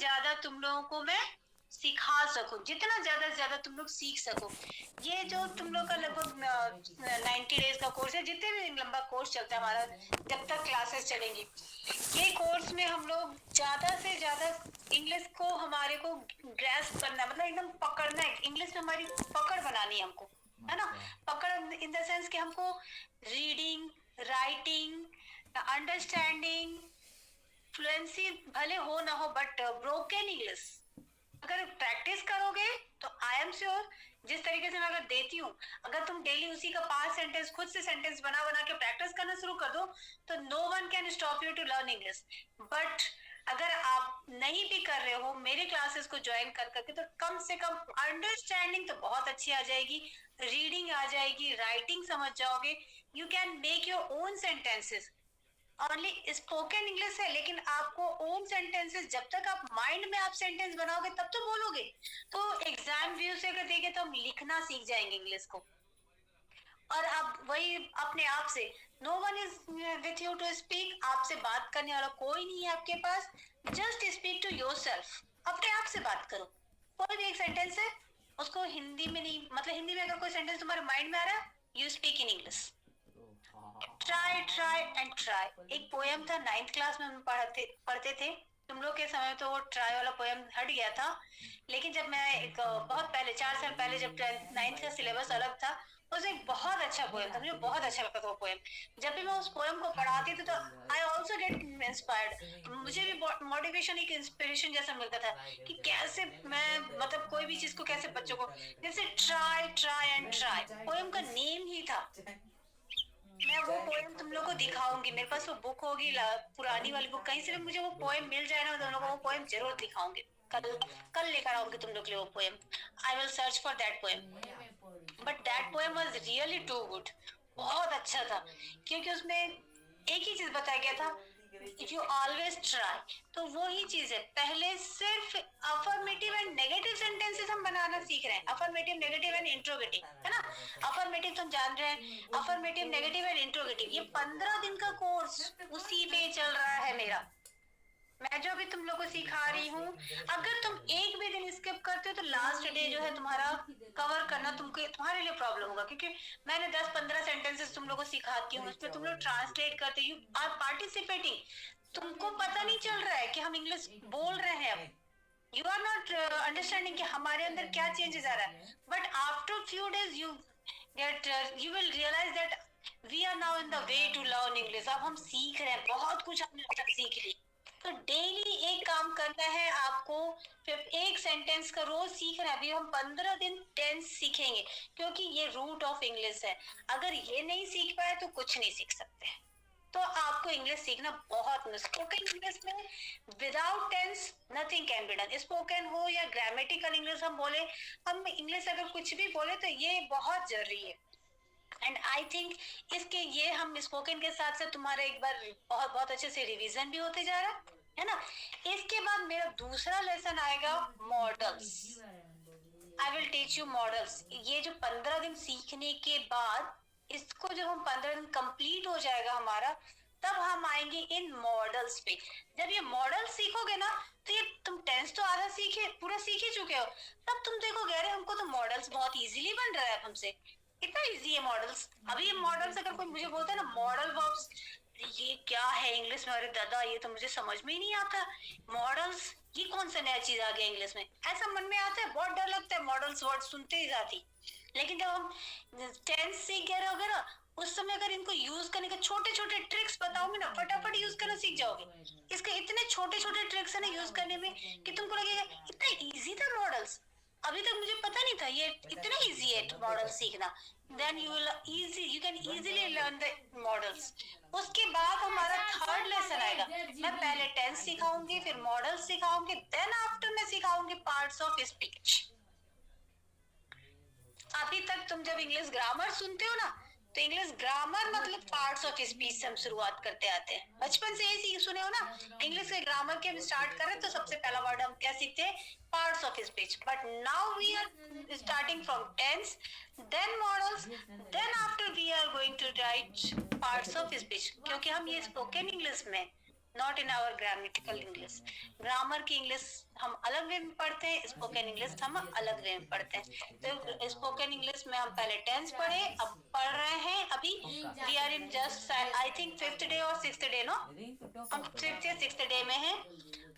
ज्यादा तुम लोगों को मैं सिखा सकूं, जितना ज्यादा से ज्यादा तुम लोग सीख सको। ये जो तुम लोग का लगभग 90 डेज का कोर्स है, जितने भी लंबा कोर्स चलता है हमारा, जब तक क्लासेस चलेंगी, ये कोर्स में हम लोग ज्यादा से ज्यादा इंग्लिश को हमारे को ग्रैस्प करना, मतलब एकदम पकड़ना है, इंग्लिश में हमारी पकड़ बनानी है हमको, है ना। अच्छा। पकड़ इन द सेंस कि हमको रीडिंग, राइटिंग, अंडरस्टैंडिंग, फ्लुएंसी भले हो ना हो, बट ब्रोकन इंग्लिश अगर प्रैक्टिस करोगे तो आई एम श्योर, जिस तरीके से मैं अगर देती हूँ, अगर तुम डेली उसी का 5 सेंटेंस खुद से सेंटेंस बना बना के प्रैक्टिस करना शुरू कर दो, तो no one can stop you to learn English. But अगर आप नहीं भी कर रहे हो मेरे क्लासेस को ज्वाइन कर करके, तो कम से कम अंडरस्टैंडिंग तो बहुत अच्छी आ जाएगी, रीडिंग आ जाएगी, राइटिंग समझ जाओगे, you can make your own sentences. Only spoken English है, लेकिन आपको ओन सेंटेंसेस, जब तक आप माइंड में आप सेंटेंस बनाओगे तब तो बोलोगे। तो एग्जाम व्यू से अगर देखें तो हम लिखना सीख जाएंगे इंग्लिश को, और आप वही अपने आप से, no one is with you to speak, आपसे बात करने वाला कोई नहीं है आपके पास, just speak to yourself, अपने आप से बात करो। कोई भी एक सेंटेंस है, उसको हिंदी में नहीं, मतलब हिंदी में अगर कोई सेंटेंस तुम्हारे माइंड में आ रहा है, you speak in English. Try try and try एक पोएम था, 9th क्लास में हम पढ़ते पढ़ते थे, तुम लोग के समय में तो वो ट्राई वाला पोएम हट गया था, लेकिन जब मैं एक बहुत पहले 4 साल पहले, जब 9th का सिलेबस अलग था, उसे एक बहुत अच्छा पोएम था, मुझे बहुत अच्छा लगता था वो पोएम। जब भी मैं उस पोएम को पढ़ाती थी तो आई ऑल्सो गेट इंस्पायर्ड, मुझे भी मोटिवेशन, एक इंस्पिरेशन जैसा मिलता था कि कैसे मैं, मतलब कोई भी चीज को कैसे बच्चों को, जैसे try try and try poem का नेम ही था। मैं वो पोएम तुम लोग को दिखाऊंगी, मेरे पास वो बुक होगी, पुरानी वाली बुक, कहीं से भी मुझे वो पोएम मिल जाए ना, मैं तुम लोग को वो पोएम जरूर दिखाऊंगी। कल कल लेकर आऊंगी तुम लोग के लिए वो poem. I will search for that poem. But that poem was really too good, बहुत अच्छा था, क्योंकि उसमें एक ही चीज बताया गया था, इफ यू ऑलवेज ट्राई। तो वो ही चीज है, पहले सिर्फ अफर्मेटिव एंड नेगेटिव सेंटेंसेस हम बनाना सीख रहे हैं, अफर्मेटिव, नेगेटिव एंड इंट्रोगेटिव, है ना। अफर्मेटिव तुम जान रहे हैं, अफर्मेटिव, नेगेटिव एंड इंट्रोगेटिव, ये 15 दिन का कोर्स उसी पे चल रहा है मेरा। मैं जो भी तुम लोग को सिखा रही हूँ, अगर तुम एक भी दिन स्किप करते हो तो लास्ट डे जो है तुम्हारा कवर करना तुमको, तुम्हारे लिए प्रॉब्लम होगा, क्योंकि मैंने 10-15 सेंटेंसेस तुम लोग को सिखाती हूँ, उसमें तुम लोग ट्रांसलेट करते, यू आर पार्टिसिपेटिंग, तुमको पता नहीं चल रहा है कि हम इंग्लिश बोल रहे हैं अब, यू आर नॉट अंडरस्टैंडिंग कि हमारे अंदर क्या चेंजेस आ रहा है। But after few days you get, you will realise that we are now in the way to learn English, अब हम सीख रहे हैं, बहुत कुछ हमने अब तक सीख लिया। तो डेली एक काम करना है आपको, फिर एक सेंटेंस का रोज सीखना है। अभी हम 15 दिन टेंस सीखेंगे, क्योंकि ये रूट ऑफ इंग्लिश है, अगर ये नहीं सीख पाए तो कुछ नहीं सीख सकते। तो आपको इंग्लिश सीखना बहुत मुश्किल, स्पोकन इंग्लिश में without tense nothing can be done, spoken हो या ग्रामेटिकल इंग्लिश हम बोले, हम इंग्लिश अगर कुछ भी बोले तो ये बहुत जरूरी है। एंड आई थिंक इसके, ये हम स्पोकन के साथ साथ तुम्हारा एक बार बहुत बहुत अच्छे से रिवीजन भी होते जा रहा है ना। इसके बाद मेरा दूसरा लेसन आएगा, models. I will teach you models. ये जो 15 दिन सीखने के बाद, इसको जब हम 15 दिन कंप्लीट हो जाएगा हमारा, तब हम आएंगे इन मॉडल्स पे। जब ये मॉडल सीखोगे ना, तो ये तुम टेंस तो आधा सीखे, पूरा सीख ही चुके हो, तब तुम देखोगे अरे हमको तो मॉडल्स बहुत इजीली बन रहा है हमसे, कितना इजी है मॉडल्स। अभी ये मॉडल्स अगर कोई मुझे बोलता है ना मॉडल वर्ब्स, ये क्या है इंग्लिश में, अरे दादा ये तो मुझे समझ में ही नहीं आता, मॉडल्स ये कौन सा नया चीज आ गया इंग्लिश में, ऐसा मन में आता है, बहुत डर लगता है मॉडल्स वर्ड सुनते ही जाती। लेकिन जब हम टेंस सीख गए होगे ना, उस समय अगर इनको यूज करने के छोटे छोटे ट्रिक्स बताऊंगी ना, फटाफट यूज करना सीख जाओगे। इसके इतने छोटे छोटे ट्रिक्स है ना यूज करने में, कि तुमको लगेगा इतना इजी था मॉडल्स, अभी तक मुझे पता नहीं था ये इतना इजी है मॉडल सीखना। Then you will easy, you can easily learn the models. उसके बाद हमारा थर्ड लेसन आएगा, मैं पहले टेंस सिखाऊंगी, फिर मॉडल सिखाऊंगी, देन आफ्टर मैं सिखाऊंगी पार्ट्स ऑफ स्पीच। अभी तक तुम जब इंग्लिश ग्रामर सुनते हो ना, तो इंग्लिश ग्रामर मतलब पार्ट्स ऑफ स्पीच से हम शुरुआत करते आते हैं, बचपन से ये सीख सुने हो ना। इंग्लिश के ग्रामर के हम स्टार्ट करें तो सबसे पहला वर्ड हम क्या सीखते हैं, parts of speech. But now we are starting from tense, then models, then after we are going to write parts of speech, क्योंकि हम ये स्पोकन इंग्लिश में not in our grammatical English. Grammar की English हम अलग वे में पढ़ते हैं, स्पोकन इंग्लिश हम अलग वे में पढ़ते हैं। तो स्पोकन इंग्लिश में हम पहले टेंस पढ़े, अब पढ़ रहे हैं अभी। We are in just I think 5th day और 6th डे, नो हम 5th या 6th डे में हैं।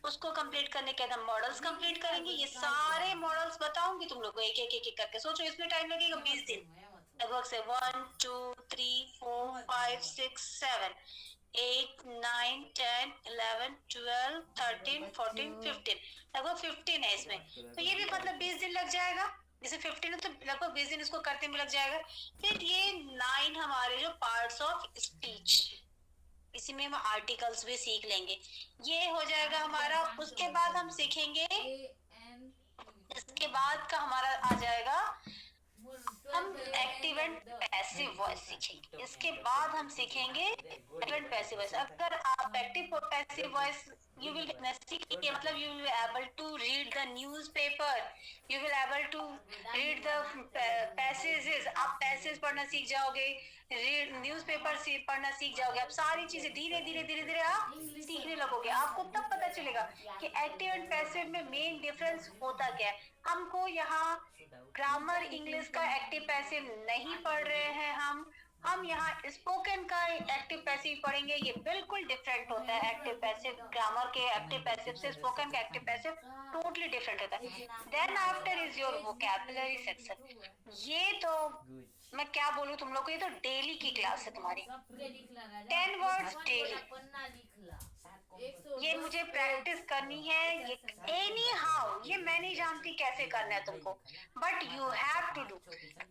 उसको कंप्लीट करने के बाद हम मॉडल्स कंप्लीट करेंगे। ये सारे मॉडल्स बताऊंगी तुम लोग को एक एक एक करके। सोचो इसमें टाइम लगेगा 20 दिन लगभग से। 1 2 3 4 5 6 7 8 9 10 11 12 13 14 15, लगभग 15 है इसमें। तो ये भी मतलब 20 दिन लग जाएगा। जैसे 15 है तो लगभग 20 दिन इसको करते में लग जाएगा। फिर ये 9 हमारे जो पार्ट्स ऑफ स्पीच, इसी में हम आर्टिकल्स भी सीख लेंगे। ये हो जाएगा हमारा। उसके बाद हम सीखेंगे, इसके बाद का हमारा आ जाएगा हम एक्टिव एंड पैसिव वॉइस सीखेंगे। इसके बाद हम सीखेंगे एक्टिव एंड पैसिव वॉइस। अगर आप एक्टिव और पैसिव वॉइस यू विल सीखेंगे, मतलब you will able to read the newspaper, you will able to read the passages. आप पैसेज पढ़ना सीख जाओगे, रीड न्यूज़पेपर पढ़ना सीख जाओगे। आप सारी चीजें धीरे धीरे धीरे धीरे आप सीखने लगोगे। आपको तब पता चलेगा कि एक्टिव एंड पैसिव में मेन डिफरेंस होता क्या है। हमको यहाँ ग्रामर इंग्लिश का एक्टिव पैसिव नहीं पढ़ रहे हैं हम यहाँ स्पोकन का एक्टिव पैसिव पढ़ेंगे। ये बिल्कुल डिफरेंट होता है। एक्टिव पैसिव, ग्रामर के एक्टिव पैसिव से स्पोकन का एक्टिव पैसिव टोटली डिफरेंट होता है। Then after is your vocabulary section. ये तो मैं क्या बोलूँ तुम लोग को, ये तो डेली की क्लास है तुम्हारी। 10 वर्ड्स डेली, ये मुझे प्रैक्टिस करनी है। ये एनी हाउ, ये मैं नहीं जानती कैसे करना है तुमको, but you have to do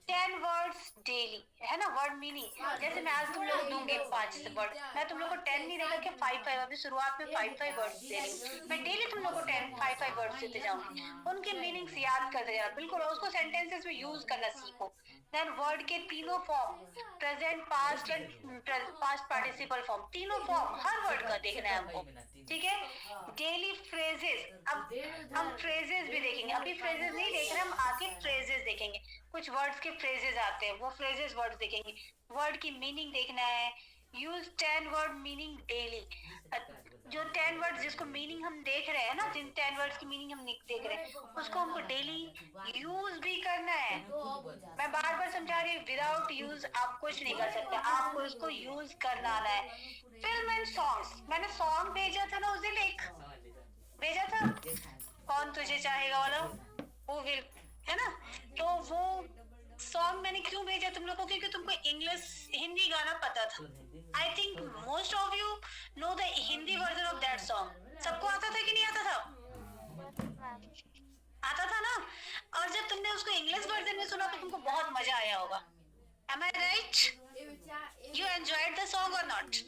10 words daily, है ना। वर्ड मीनिंग, जैसे मैं आज तुम लोग को दूंगी 5 वर्ड, मैं तुम लोग को 10 नहीं देकर के 5 अभी शुरुआत में 5 वर्ड्स दे रही हूँ। मैं डेली तुम लोग को 5 वर्ड्स देते जाऊंगी, उनके मीनिंग्स याद करते जाना बिल्कुल, उसको सेंटेंसेस में यूज करना सीखो। देन वर्ड के तीनों form, present, past and past participle form, तीनों फॉर्म हर वर्ड का देखना है हमको, ठीक है। डेली फ्रेजेस, अब हम फ्रेजेस भी देखेंगे। अभी फ्रेजेस नहीं देख रहे हम, आगे फ्रेजेस देखेंगे। कुछ वर्ड्स के फ्रेजेस आते हैं, वो फ्रेजेस वर्ड्स देखेंगे। वर्ड की मीनिंग देखना है। Use 10 word meaning daily. जो 10 वर्ड जिसको मीनिंग हम देख रहे हैं ना, जिन 10 वर्ड्स की मीनिंग हम देख रहे हैं, उसको हमको डेली यूज भी करना है। मैं बार बार समझा रही हूँ, विदाउट यूज आप कुछ नहीं कर सकते, आपको इसको यूज करना आना है। फिल्म एंड सॉन्ग्स, मैंने सॉन्ग भेजा था ना उस दिन, एक भेजा था, कौन तुझे चाहेगा वाला, वो विल, है ना। तो वो सॉन्ग मैंने क्यों भेजा तुम लोगों को, क्योंकि तुमको इंग्लिश हिंदी गाना पता था। I think most of you know the Hindi version of that song. सबको आता था कि नहीं आता था? आता था ना। और जब तुमने उसको इंग्लिश वर्जन में सुना तो तुमको बहुत मजा आया होगा। Am I right? You enjoyed the song or not?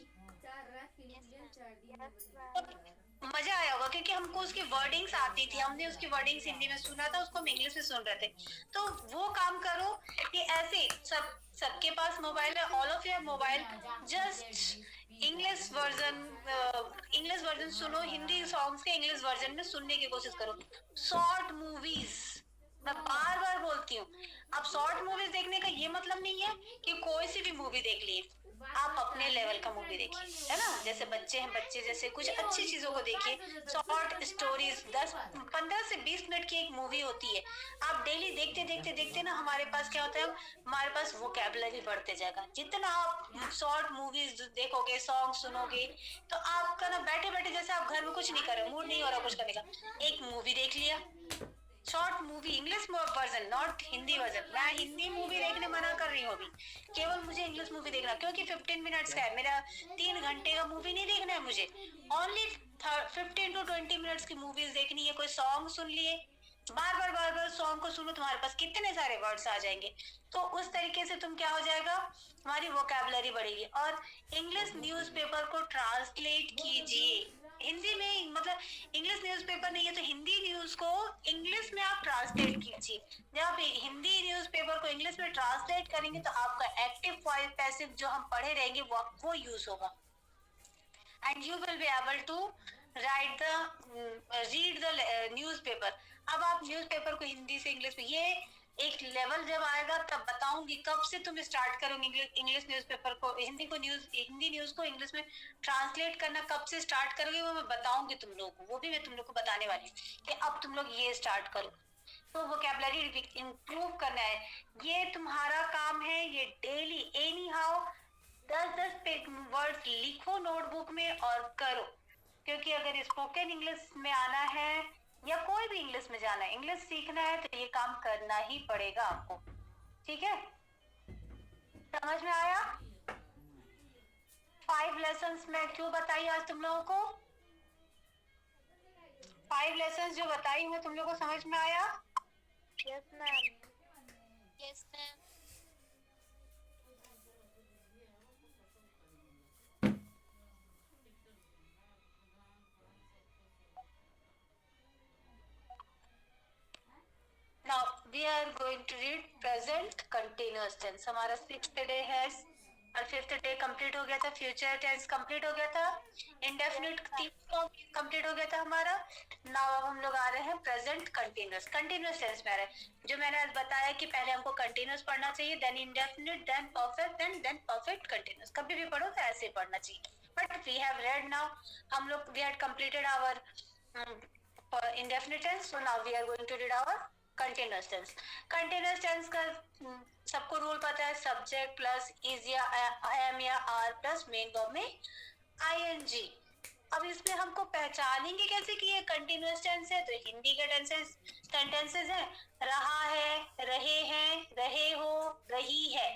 मजा आया होगा क्योंकि हमको उसकी वर्डिंग्स आती थी, हमने उसकी वर्डिंग्स हिंदी में सुना था, उसको हम इंग्लिश में सुन रहे थे। तो वो काम करो कि ऐसे सबके पास मोबाइल है, all of your mobile, just English version सुनो। हिंदी सॉन्ग्स के इंग्लिश वर्जन में सुनने की कोशिश करो। शॉर्ट मूवीज, मैं बार बार बोलती हूँ, अब शॉर्ट मूवीज देखने का ये मतलब नहीं है कि कोई सी भी मूवी देख लिए। आप अपने लेवल का मूवी देखिए, है ना। जैसे बच्चे हैं, बच्चे जैसे कुछ अच्छी चीजों को देखिए। शॉर्ट स्टोरीज 15 से 20 मिनट की एक मूवी होती है। आप डेली देखते देखते देखते ना, हमारे पास क्या होता है, हमारे पास वोकैबुलरी बढ़ते जाएगा। जितना आप शॉर्ट मूवीज देखोगे, सॉन्ग सुनोगे, तो आपका ना बैठे बैठे, जैसे आप घर में कुछ नहीं कर रहे, मूड नहीं हो रहा कुछ करने का, एक मूवी देख लिया। Short movie, English version, not Hindi version. मैं हिंदी मूवी देखने मना कर रही हूँ अभी, केवल मुझे इंग्लिश मूवी देखना, क्योंकि 15 मिनट्स का है मेरा, 3 घंटे का मूवी नहीं देखना है मुझे। ओनली 15 to 20 मिनट्स की मूवीज देखनी है। कोई सॉन्ग सुन लिए, बार बार सॉन्ग को सुनो, तुम्हारे पास कितने सारे वर्ड्स आ जाएंगे। तो उस तरीके से तुम क्या हो जाएगा, हमारी वोकैबुलरी बढ़ेगी। और इंग्लिश न्यूज़पेपर को ट्रांसलेट कीजिए हिंदी में, मतलब इंग्लिश न्यूज़पेपर नहीं है तो हिंदी न्यूज को इंग्लिश में आप ट्रांसलेट कीजिए। जब आप हिंदी न्यूज़पेपर को इंग्लिश में ट्रांसलेट करेंगे तो आपका एक्टिव पैसिव जो हम पढ़े रहेंगे वो यूज होगा, and you will be able to read the newspaper. अब आप न्यूज़पेपर को हिंदी से इंग्लिश में, ये एक लेवल जब आएगा तब बताऊंगी कब से तुम स्टार्ट करोगे इंग्लिश न्यूज़पेपर को, हिंदी न्यूज को इंग्लिश में ट्रांसलेट करना कब से स्टार्ट करोगे वो मैं बताऊंगी तुम लोगों को, वो भी मैं तुम लोग को बताने वाली हूँ कि अब तुम लोग ये स्टार्ट करो। तो वोकैबुलरी इंप्रूव करना है, ये तुम्हारा काम है, ये डेली एनी हाउ 10-10 वर्ड्स लिखो नोटबुक में और करो, क्योंकि अगर स्पोकन इंग्लिश में आना है या कोई भी इंग्लिश में जाना है, इंग्लिश सीखना है तो ये काम करना ही पड़ेगा आपको। ठीक है, समझ में आया? 5 लेसन्स में क्यों बताई आज तुम लोगों को? 5 लेसन्स जो बताई मैं तुम लोगों को समझ में आया? Yes ma'am. Yes ma'am. Now we are going to read present continuous tense. हमारा 6th डे है और 5th डे कंप्लीट हो गया था, फ्यूचर टेंस कंप्लीट हो गया था, इंडेफिनिट कंप्लीट हो गया था हमारा। नाउ अब हम लोग आ रहे हैं प्रेजेंट कंटिन्यूअस टेंस में आ रहे हैं। जो मैंने आज बताया कि पहले हमको कंटिन्यूअस पढ़ना चाहिए, then indefinite, then perfect, then perfect continuous. कभी भी पढ़ो तो ऐसे पढ़ना चाहिए। But we have read now, हम लोग we had completed our indefinite tense, so now we are going to read our continuous tense. Continuous tense का सबको रूल पता है, सब्जेक्ट प्लस इज या एम या आर प्लस मेन वर्ब में ING. अब इसमें हमको पहचानेंगे कैसे कि ये कंटिन्यूअस टेंस है? तो हिंदी के सेंटेंसेस हैं, रहा है, रहे हैं, रहे हो, रही है।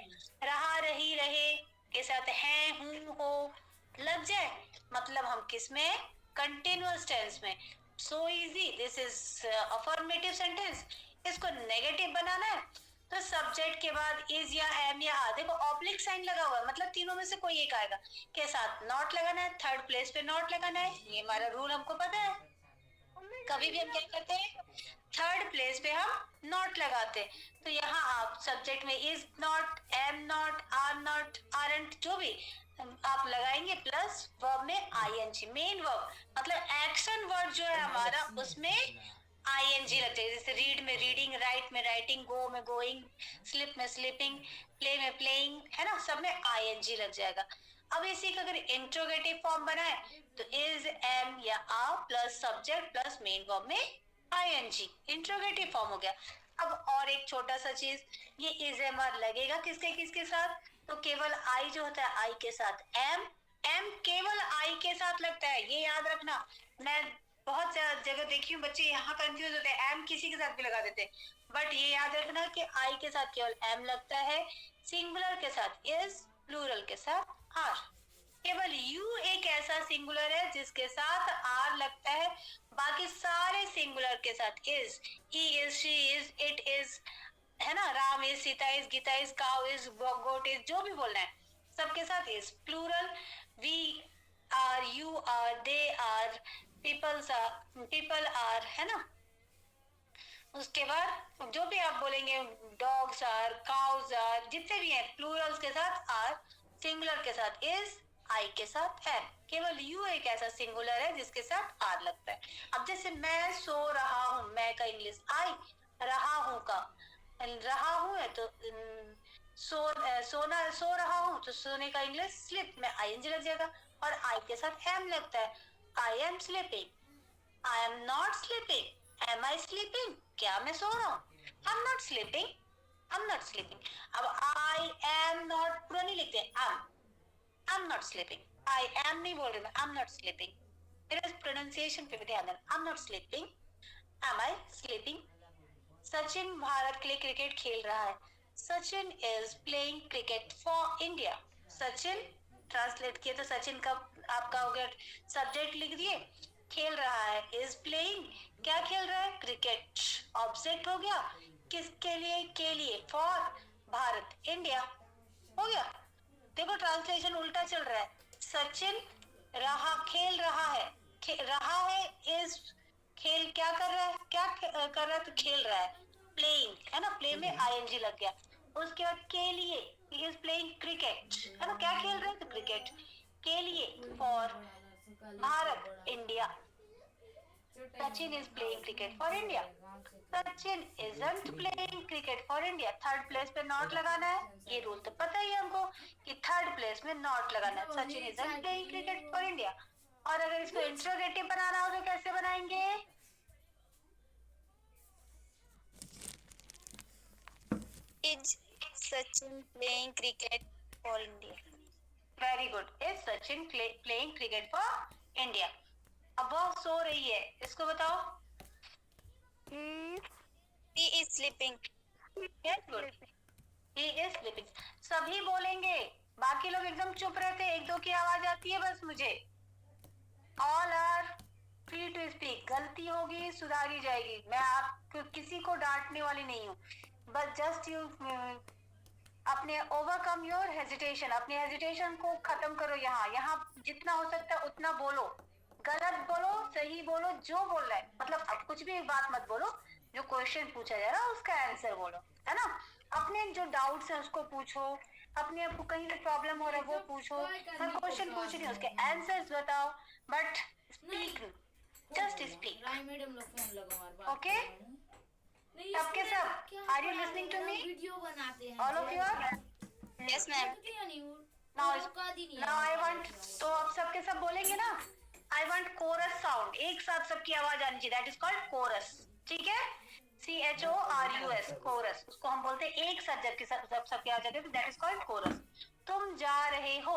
रहा, रही, रहे के साथ है, हूँ, हो लग जाए, मतलब हम किस में? कंटिन्यूअस टेंस में। So easy, this is affirmative sentence. इसको नेगेटिव बनाना है तो सब्जेक्ट के बाद इज या एम या आर, देखो ऑब्लिक साइन लगा हुआ है, मतलब तीनों में से कोई एक आएगा, के साथ नॉट लगाना है, थर्ड प्लेस पे नॉट लगाना है। ये हमारा रूल हमको पता है। कभी भी हम क्या करते हैं, थर्ड प्लेस पे हम नॉट लगाते हैं। तो यहाँ आप सब्जेक्ट में is not, am not, are and जो भी आप लगाएंगे, प्लस वर्ब में आईएनजी, मेन वर्ब मतलब एक्शन वर्ड जो है हमारा, उसमें आईएनजी लग जाएगी। जैसे रीड में रीडिंग, राइट में राइटिंग, गो में गोइंग, स्लिप में स्लिपिंग, प्ले में प्लेइंग, है ना, सब में आईएनजी लग जाएगा। अब इसी का अगर इंट्रोगेटिव फॉर्म बनाए तो इज, एम या are plus subject plus main verb में आईएनजी, इंट्रोगेटिव फॉर्म हो गया। अब और एक छोटा सा चीज, ये इज एम आर लगेगा किसके किसके साथ? तो केवल आई जो होता है आई के साथ एम, एम केवल आई के साथ लगता है, ये याद रखना। मैं बहुत जगह देखी हूँ बच्चे यहाँ कंफ्यूज होते हैं, एम किसी के साथ भी लगा देते हैं, बट ये याद रखना कि आई के साथ केवल एम लगता है, सिंगुलर के साथ इज, प्लूरल के साथ आर। केवल यू एक ऐसा सिंगुलर है जिसके साथ आर लगता है, बाकी सारे सिंगुलर के साथ is, he is, she is, it is, है ना, Ram is, Sita is, Gita is, cow is, goat is, जो भी बोलना है सबके साथ is. Plural we are, you are, they are, people are, है ना। उसके बाद जो भी आप बोलेंगे, डॉग्स आर, काउज आर, जितने भी हैं प्लूरल्स के साथ आर, सिंगुलर के साथ इज, आई के साथ एम। केवल यू एक ऐसा सिंगुलर है जिसके साथ आर लगता है। अब जैसे मैं सो रहा हूँ, मैं का इंग्लिश आई, रहा हूँ का, रहा हूँ है तो सोना, सो रहा हूँ तो सोने का इंग्लिश स्लिप में आईएनजी लग जाएगा और आई के साथ एम लगता है, I am sleeping, I am not sleeping, am I sleeping, क्या मैं सो रहा हूँ? I am not sleeping, I am not sleeping. अब आई एम नॉट पूरा नहीं लिखते, I am not sleeping, I am नहीं बोल रही मैं, आई एम नॉट स्लीपिंग। मेरे प्रोनाउंसिएशन पे भी ध्यान देना, I am not sleeping, am I sleeping. Sachin Bharat के लिए क्रिकेट खेल रहा है, Sachin is playing cricket for India. Sachin translate किया तो सचिन का आपका हो गया, सब्जेक्ट लिख दिए, खेल रहा है इज प्लेइंग, क्या खेल रहा है? क्रिकेट, ऑब्जेक्ट हो गया, किसके लिए? के लिए, फॉर भारत, इंडिया, हो गया। देखो ट्रांसलेशन उल्टा चल रहा है, सचिन रहा, खेल रहा है, रहा है इज, खेल क्या कर रहा है, क्या कर रहा है? तो खेल रहा है, प्लेइंग, है ना, प्ले में आईएनजी लग गया। उसके बाद के लिए, ही इज प्लेइंग क्रिकेट, है ना, क्या खेल रहे हैं? तो क्रिकेट, के लिए, for Bharat, India, Sachin is playing cricket for India. Sachin isn't playing cricket for India. Third place पे नॉट लगाना है, ये रूल तो पता ही है हमको कि थर्ड प्लेस में नॉट लगाना है. Sachin isn't playing cricket for India. और अगर इसको इंट्रोगेटिव बनाना हो तो कैसे बनाएंगे? Is Sachin playing cricket for India? Very good. Is Sachin playing cricket for India. अब वो सो रही है, इसको बताओ. He is sleeping. Very good. He is sleeping. सभी बोलेंगे, बाकी लोग एकदम चुप रहते हैं, एक दो की आवाज आती है बस मुझे. All are free to speak. गलती होगी सुधारी जाएगी, मैं आप किसी को डांटने वाली नहीं हूँ, बट जस्ट यू अपने ओवरकम योर हेजिटेशन. अपने हेजिटेशन को खत्म करो. यहाँ जितना हो सकता है उतना बोलो. गलत बोलो, सही बोलो, जो बोल रहा है, मतलब अब कुछ भी बात मत बोलो. जो क्वेश्चन पूछा जा रहा है उसका आंसर बोलो, है ना. अपने जो डाउट्स है उसको पूछो. अपने आपको कहीं पे प्रॉब्लम हो रहा है वो पूछो. मैं क्वेश्चन पूछ रही हूँ, उसके आंसर्स बताओ, but speak, just speak. Okay, सबके सब. Are you listening to me? All of you are? Yes, ma'am. Now I want, तो अब सबके सब बोलेंगे ना. I want chorus sound. एक साथ सबकी आवाज आनी चाहिए. That is called chorus. ठीक है, CHORUS, कोरस. उसको हम बोलते हैं एक साथ जबकि सबकी आवाज आती है, तो दैट इज कॉल्ड कोरस. तुम जा रहे हो.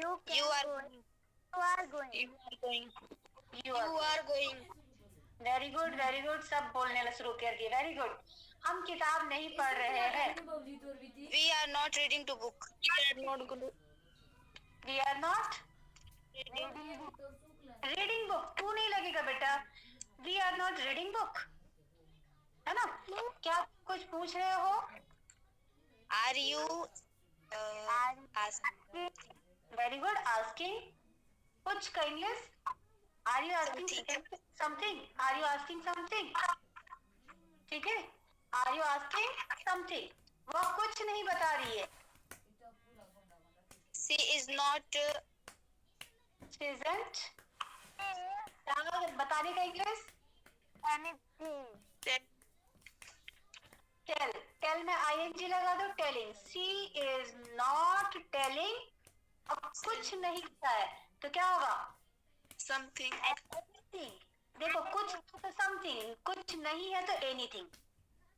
You are going. You are going. You are going. You are going. Very good, very good. सब बोलने शुरू कर दिए. Very good. हम किताब नहीं पढ़ रहे हैं. We are not reading to book. We are not reading book. तू नहीं लगेगा बेटा. We are not reading book, है ना. क्या कुछ पूछ रहे हो? Are you asking? Very good. Asking कुछ का English. Are you asking something? Are you asking something? ठीक है, आर यू आस्किंग समथिंग. वो कुछ नहीं बता रही है. She is not. She isn't. बताने का इंग्लिश. Anything. टेल. टेल में ING लगा दो. Telling. She is not telling. अब कुछ नहीं होता है तो क्या होगा? Something. Anything. देखो, कुछ तो समथिंग, कुछ नहीं है तो एनीथिंग.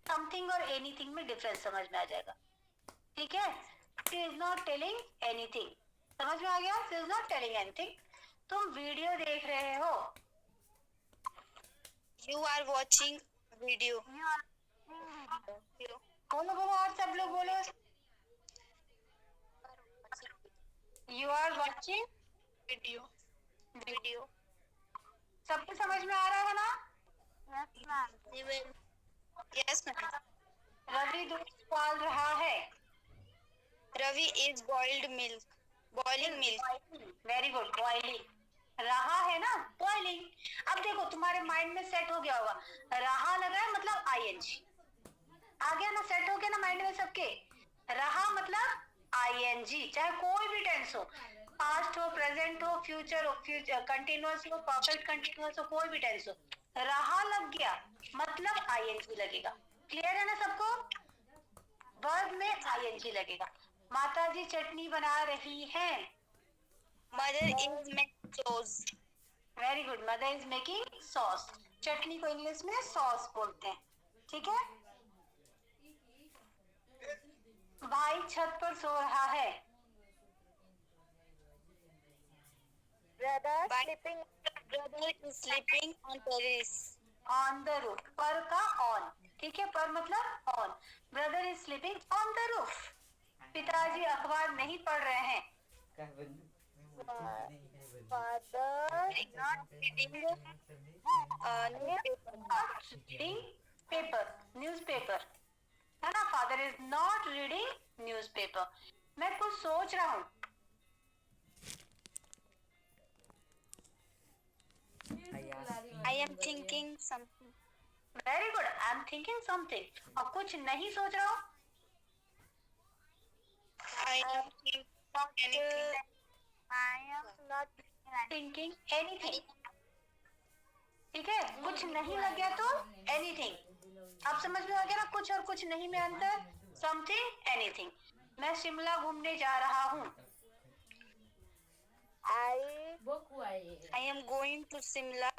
समथिंग और एनीथिंग में डिफरेंस समझ में आ जाएगा. ठीक है. She is not telling anything. समझ में आ गया? She is not telling anything. तुम वीडियो देख रहे हो. You are watching video. बोलो बोलो, और सब लोग बोलो. You are watching Video. सबको समझ में आ रहा है ना? Yes, ma'am. Yes, ma'am. Ravi दूध उबाल रहा है. Ravi is boiling milk. Very good. Boiling. रहा है ना, बॉइलिंग. अब देखो तुम्हारे माइंड में सेट हो गया होगा, रहा लगा है मतलब ING. आ गया ना, सेट हो गया ना माइंड में सबके. रहा मतलब ING, चाहे कोई भी टेंस हो, पास्ट हो, प्रेजेंट हो, फ्यूचर हो, कंटिन्यूअस हो, परफेक्ट कंटिन्यूअस हो, कोई भी टेंस हो, रहा लग गया मतलब ING लगेगा. क्लियर है ना सबको? वर्ब में ING लगेगा. माता जी चटनी बना रही हैं. Mother is making sauce. Very good. Mother is making sauce. चटनी को इंग्लिश में सॉस बोलते हैं. ठीक है. भाई छत पर सो रहा है. Brother Bye. sleeping. Brother is sleeping on terrace. On the roof. पर का ऑन. ठीक है, पर मतलब on. Brother is sleeping on the roof. पिताजी अखबार नहीं पढ़ रहे हैं. Father Not reading reading paper, newspaper, है ना. Father is not reading newspaper. मैं कुछ सोच रहा हूँ. I am thinking something. Very good. I am thinking something. और कुछ नहीं सोच रहा हूँ. I am thinking anything. I am not thinking anything. ठीक है, कुछ नहीं लग गया तो एनीथिंग। आप समझ में आ गया ना, कुछ और कुछ नहीं में अंतर, समथिंग एनीथिंग। मैं शिमला घूमने जा रहा हूँ। I I am going to Simla.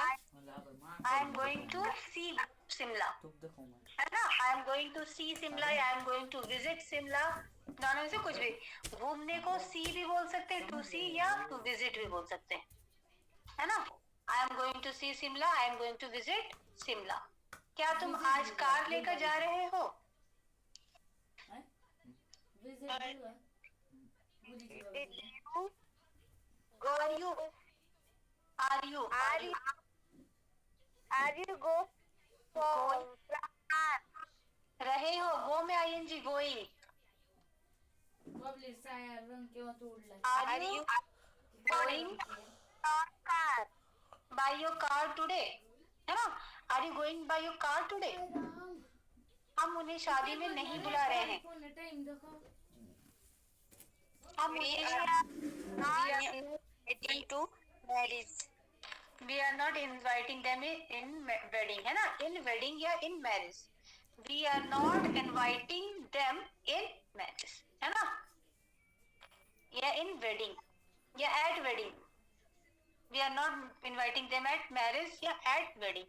I am going to see Shimla, है ना। I am going to see Shimla या I am going to visit Shimla, दोनों में से कुछ भी। घूमने को सी भी बोल सकते हैं, टू सी, या टू विजिट भी बोल सकते हैं, है ना। I am going to see Shimla, I am going to visit Shimla. क्या तुम आज कार लेकर जा रहे हो? did you are you, are you, are you are you go for रहे हो, गो में ING, going. Are you going car? By your car today, है ना। Are you going by your car today? हम उन्हें शादी में नहीं बुला रहे हैं। हम We उन्हें are not inviting to marriage. we are not inviting them in wedding, है ना, in wedding या in marriage। we are not inviting them in marriage, है ना, या in wedding या at wedding। we are not inviting them at marriage या at wedding।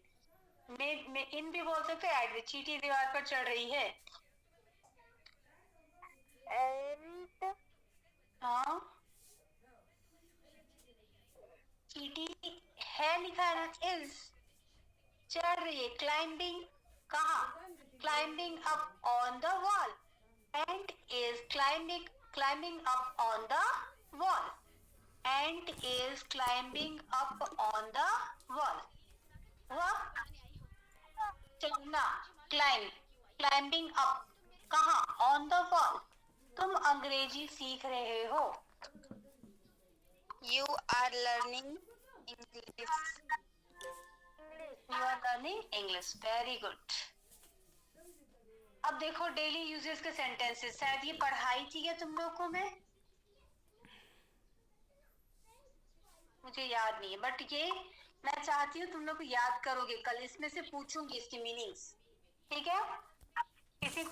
में इन भी बोल सकते हैं, at। चींटी दीवार पर चढ़ रही है। And हाँ, चींटी है लिखा है ना, इज। चढ़ रही है, क्लाइंबिंग, कहाँ? Climbing up on the wall, and is climbing up on the wall, and is climbing up on the wall. वह चढ़ना, क्लाइंबिंग अप, कहाँ? On the wall. तुम अंग्रेजी सीख रहे हो। You are learning English. You are learning English, very good. अब देखो डेली यूजेस के सेंटेंसेस, शायद ये पढ़ाई थी क्या तुम लोग को? मुझे याद नहीं है, बट ये मैं चाहती हूँ तुम लोग को याद करोगे, कल इसमें से पूछूंगी इसकी मीनिंग्स, ठीक है। किसी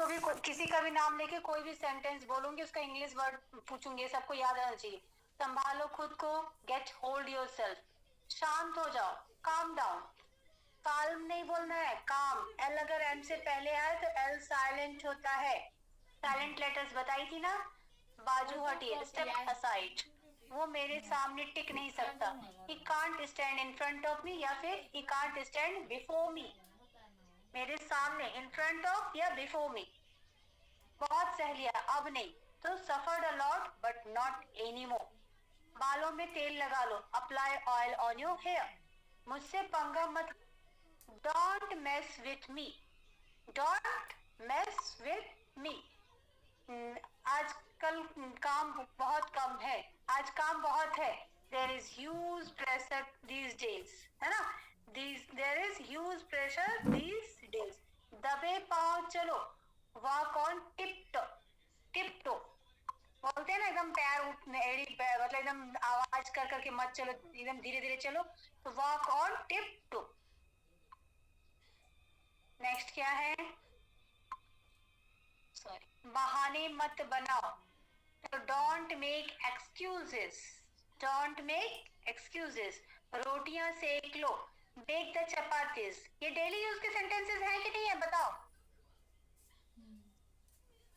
का भी नाम लेके कोई भी सेंटेंस बोलूंगी, उसका इंग्लिश वर्ड पूछूंगी, सबको याद आना चाहिए। संभालो खुद को, गेट होल्ड योर सेल्फ, शांत हो जाओ, काम डाउन। काल्म नहीं बोलना है, काम। एल अगर एम से पहले आए तो एल साइलेंट होता है। साइलेंट लेटर्स बताई थी ना। बाजू हटिए, स्टेप असाइड। वो मेरे सामने टिक नहीं सकता। He can't stand in front of me, या फिर he can't stand before me. मेरे सामने, इन फ्रंट ऑफ या बिफोर मी। बहुत सह लिया, अब नहीं। तो suffered a lot but not anymore. बालों में तेल लगा लो, apply oil on your hair. मुझसे पंगा मत, don't mess with me, don't mess with me. आजकल काम बहुत कम है, आज काम बहुत है। There is huge pressure these days, है ना। There is huge pressure these days. दबे पांव चलो, वॉक ऑन टिप्टो। टिप्टो बोलते हैं ना, एकदम पैर उठने, एड़ी पैर, मतलब एकदम आवाज कर करके मत चलो, एकदम धीरे धीरे चलो, तो वॉक ऑन टिप्टो। नेक्स्ट क्या है? सॉरी, बहाने मत बनाओ, तो don't make excuses, don't make excuses. रोटियां सेक लो, बेक द चपातीज। ये डेली यूज के सेंटेंसेस हैं कि नहीं है, बताओ।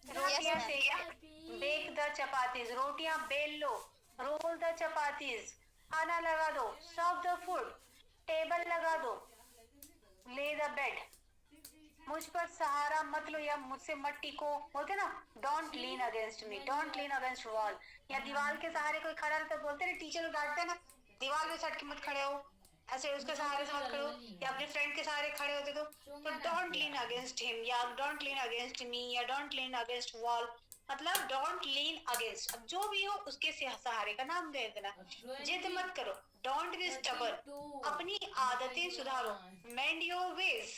रोटियां ma'am. सेक, बेक द चपातीज, रोटियां बेल लो, रोल द चपातीज। खाना लगा दो, सर्व द फूड। टेबल लगा दो, ले द बेड। मुझ पर सहारा मत लो या मुझसे मत टिको, बोलते ना, don't lean against me, don't lean against wall. या दीवार के सहारे कोई खड़ा रहता, बोलते ना, टीचर डांटते ना, दीवार के सट के मत खड़े हो, ऐसे उसके सहारे से मत खड़े हो, या अपने फ्रेंड के सहारे खड़े होते तो डोंट लीन अगेंस्ट हिम, या डोंट लीन अगेंस्ट मी, या डोंट लीन अगेंस्ट वॉल। मतलब डोंट लीन अगेंस्ट, अब जो भी हो उसके सहारे का नाम दे देना। जिद मत करो, डोंट बी स्टबर्न, अपनी आदतें सुधारो, मेंड योर वेज।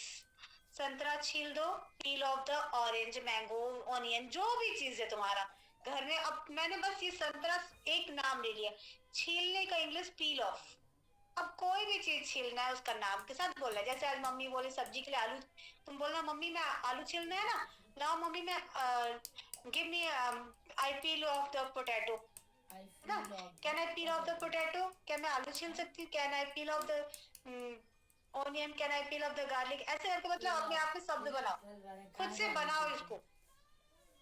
संतरा छील दो, पील off the orange, mango, onion, जो भी चीज है तुम्हारा घर में। अब मैंने बस ये संतरा एक नाम ले लिया, छीलने का इंग्लिश पील ऑफ, अब कोई भी चीज छीलना है उसका नाम के साथ बोलना है। जैसे आज मम्मी बोले सब्जी के लिए आलू, तुम बोलना मम्मी मैं आलू छीलना है ना, लाओ मम्मी मैं give me I peel off the potato ना, can I peel off the potato, क्या मैं आलू छील सकती हूँ, can I peel off the onion, can I peel off the garlic, ऐसे करके मतलब अपने आप में शब्द बनाओ, खुद से बनाओ इसको,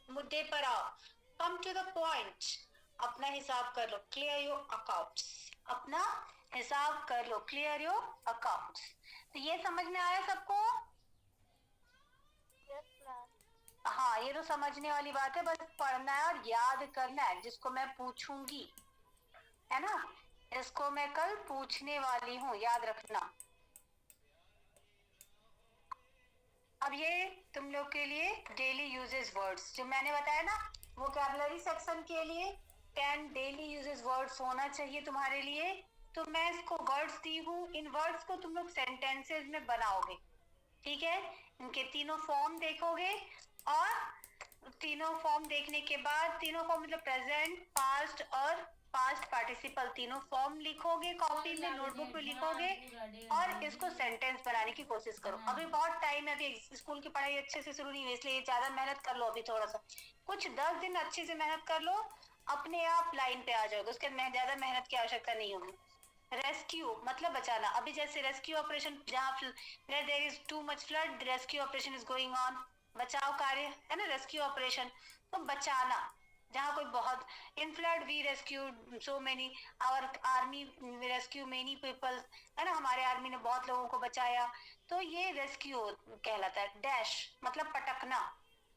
मुद्दे पर आओ, कम टू द पॉइंट, अपना हिसाब कर लो, क्लियर योर अकाउंट्स, अपना हिसाब कर लो, क्लियर योर अकाउंट्स। तो ये समझ में आया सबको? Yes, ma'am. हाँ, ये तो समझने वाली बात है, बस पढ़ना है और याद करना है, जिसको मैं पूछूंगी, है ना, इसको मैं कल पूछने वाली हूँ, याद रखना। अब ये तुम लोग के लिए डेली यूजेस वर्ड्स जो मैंने बताया ना, वोकैबुलरी सेक्शन के लिए 10 डेली यूजेस वर्ड्स होना चाहिए तुम्हारे लिए। तो मैं इसको वर्ड्स दी हूँ, इन वर्ड्स को तुम लोग सेंटेंसेस में बनाओगे, ठीक है, इनके तीनों फॉर्म देखोगे, और तीनों फॉर्म देखने के बाद, तीनों फॉर्म मतलब प्रेजेंट, पास्ट और पास्ट पार्टिसिपल, तीनों फॉर्म लिखोगे कॉपी में, नोटबुक में लिखोगे, और इसको सेंटेंस बनाने की कोशिश करो। अभी बहुत टाइम है, अभी स्कूल की पढ़ाई अच्छे से शुरू नहीं हुई, इसलिए ज्यादा मेहनत कर लो, अभी थोड़ा सा कुछ 10 दिन अच्छे से मेहनत कर लो, अपने आप लाइन पे आ जाओगे, उसके बाद ज्यादा मेहनत की आवश्यकता नहीं होगी। रेस्क्यू मतलब बचाना, अभी जैसे रेस्क्यू ऑपरेशन, जहाँ there is too much flood, rescue operation is going on, बचाव कार्य है ना, रेस्क्यू ऑपरेशन, तो बचाना, जहाँ कोई बहुत, in flood we rescue so many, our army rescue many people, है ना, हमारे आर्मी ने बहुत लोगों को बचाया, तो ये रेस्क्यू कहलाता है। डैश मतलब पटकना,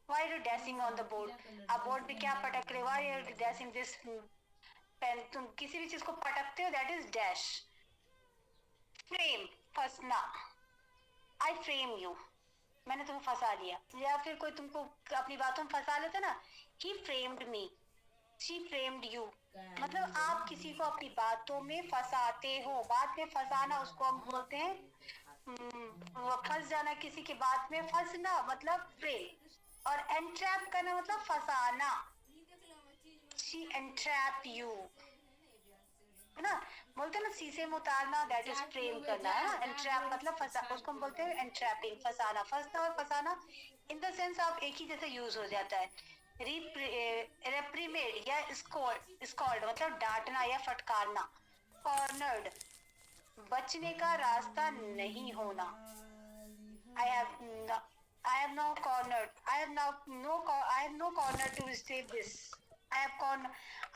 why you dashing on the board, आप बोर्ड पे क्या पटक रहे हो, why you dashing this pen, तुम किसी भी चीज को पटकते हो, दैट इज डैश। फ्रेम फंसना, आई फ्रेम यू, मैंने तुम्हें फंसा दिया, या फिर कोई तुमको अपनी बातों में फंसा लेता ना, he framed me, she framed you, मतलब आप किसी को अपनी बातों में फंसाते हो, बात में फंसाना उसको हम बोलते हैं, फंस जाना, किसी की बात में फंसना मतलब फ्रेम, और एंट्रैप करना मतलब फंसाना, शी एंट्रैप यू, है ना, बोलते हैं ना शीशे में उतारना, दैट इज फ्रेम करना, है ना, एंट्रैप मतलब फंसा, उसको हम बोलते हैं एंट्रैपिंग, फंसाना, फंसना और फंसाना इन द सेंस आप एक ही जैसे यूज हो जाता है। रेप्रीमेड या स्कॉल्ड मतलब डांटना या फटकारना। कॉर्नर्ड बचने का रास्ता नहीं होना, I have no, I have no corner. I have now no. I have no corner to escape this. I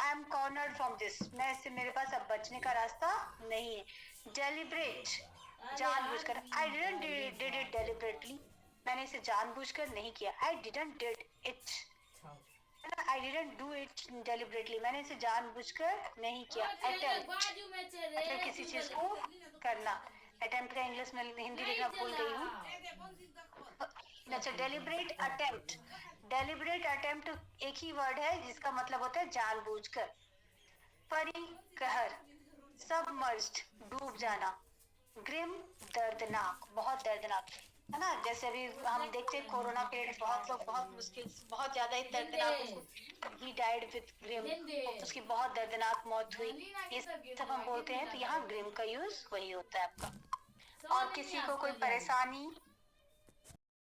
am cornered from this. मैं इससे, मेरे पास अब बचने का रास्ता नहीं है। Deliberate जानबूझकर, I didn't did it deliberately. मैंने इसे जानबूझकर नहीं किया। I didn't did it. I didn't do it deliberately. मैंने इसे जानबूझकर नहीं किया। Attempt मतलब किसी चीज को करना। Attempt का इंग्लिश में हिंदी लिखना भूल गई हूँ। अच्छा, डेलिब्रेट अटेम्प्ट, डेलिब्रेट अटेम्प्ट एक ही वर्ड है जिसका मतलब होता है जानबूझकर। परिकहर सबमर्ज्ड डूब जाना। ग्रिम दर्दनाक, बहुत दर्दनाक, है ना, जैसे अभी हम देखते हैं कोरोना पीरियड, बहुत लोग बहुत मुश्किल, बहुत ज्यादा ही दर्दनाक, ही डाइड विद ग्रिम, उसकी बहुत दर्दनाक मौत हुई, ये सब हम बोलते हैं, तो यहाँ ग्रिम का यूज वही होता है आपका। और किसी को कोई परेशानी